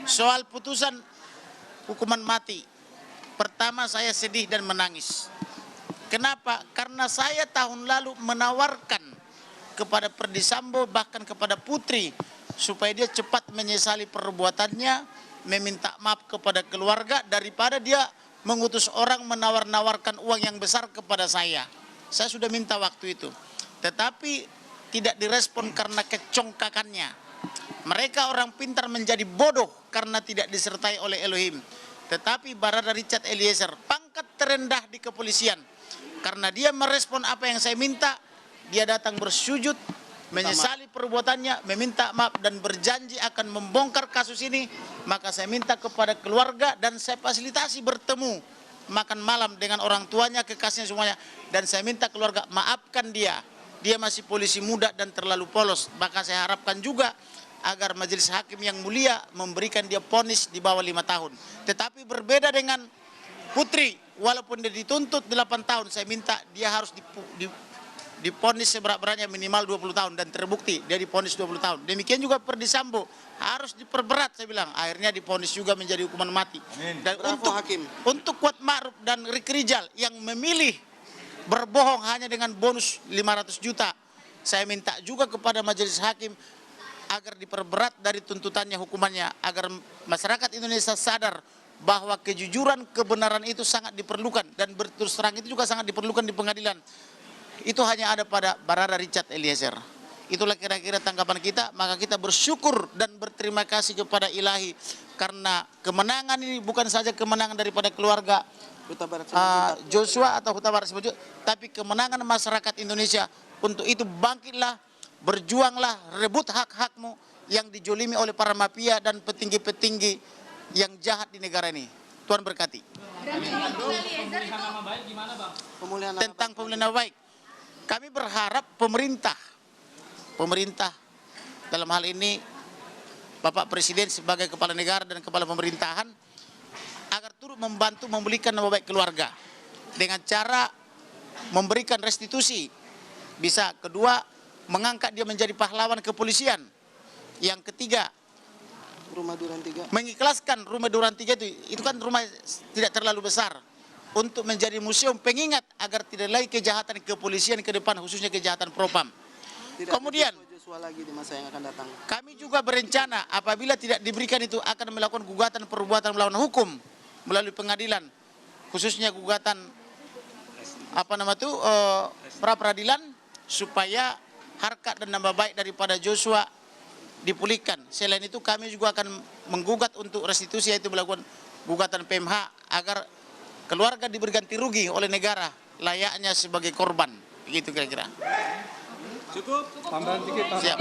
soal putusan hukuman mati. Pertama saya sedih dan menangis. Kenapa? Karena saya tahun lalu menawarkan kepada Ferdy Sambo bahkan kepada Putri supaya dia cepat menyesali perbuatannya, meminta maaf kepada keluarga daripada dia mengutus orang menawar-nawarkan uang yang besar kepada saya. Saya sudah minta waktu itu. Tetapi tidak direspon karena kecongkakannya. Mereka orang pintar menjadi bodoh karena tidak disertai oleh Elohim. Tetapi Barada Richard Eliezer, pangkat terendah di kepolisian, karena dia merespon apa yang saya minta, dia datang bersujud, menyesali perbuatannya, meminta maaf dan berjanji akan membongkar kasus ini. Maka saya minta kepada keluarga dan saya fasilitasi bertemu makan malam dengan orang tuanya, kekasihnya semuanya. Dan saya minta keluarga maafkan dia. Dia masih polisi muda dan terlalu polos. Maka saya harapkan juga agar majelis hakim yang mulia memberikan dia vonis di bawah 5 tahun. Tetapi berbeda dengan Putri, walaupun dia dituntut 8 tahun, saya minta dia harus divonis seberat-beratnya minimal 20 tahun dan terbukti dia divonis 20 tahun. Demikian juga Ferdy Sambo harus diperberat, saya bilang. Akhirnya divonis juga menjadi hukuman mati. Amin. Dan Hakim. untuk Kuat Ma'ruf dan Ricky Rijal yang memilih berbohong hanya dengan bonus 500 juta, saya minta juga kepada majelis hakim agar diperberat dari tuntutannya hukumannya, agar masyarakat Indonesia sadar bahwa kejujuran, kebenaran itu sangat diperlukan dan berterus terang itu juga sangat diperlukan di pengadilan. Itu hanya ada pada Barada Richard Eliezer. Itulah kira-kira tanggapan kita. Maka kita bersyukur dan berterima kasih kepada Ilahi karena kemenangan ini bukan saja kemenangan daripada keluarga Joshua atau Huta Barat Simalungun, tapi kemenangan masyarakat Indonesia. Untuk itu bangkitlah, berjuanglah, rebut hak-hakmu yang dijolimi oleh para mafia dan petinggi-petinggi yang jahat di negara ini. Tuhan berkati. Tentang pemulihan nama baik, kami berharap pemerintah dalam hal ini Bapak Presiden sebagai kepala negara dan kepala pemerintahan agar turut membantu memulihkan nama baik keluarga dengan cara memberikan restitusi. Bisa. Kedua, mengangkat dia menjadi pahlawan kepolisian. Yang ketiga, Rumah Duren 3. Mengikhlaskan Rumah Duren 3 itu kan rumah tidak terlalu besar, untuk menjadi museum pengingat agar tidak lagi kejahatan kepolisian ke depan, khususnya kejahatan propam. Kemudian lagi di masa yang akan datang. Kami juga berencana apabila tidak diberikan itu akan melakukan gugatan perbuatan melawan hukum melalui pengadilan, khususnya gugatan pra peradilan, supaya harkat dan nama baik daripada Joshua dipulihkan. Selain itu kami juga akan menggugat untuk restitusi, yaitu melakukan gugatan PMH agar keluarga diberi ganti rugi oleh negara layaknya sebagai korban. Begitu kira-kira. Cukup. Tambahan dikit. Siap.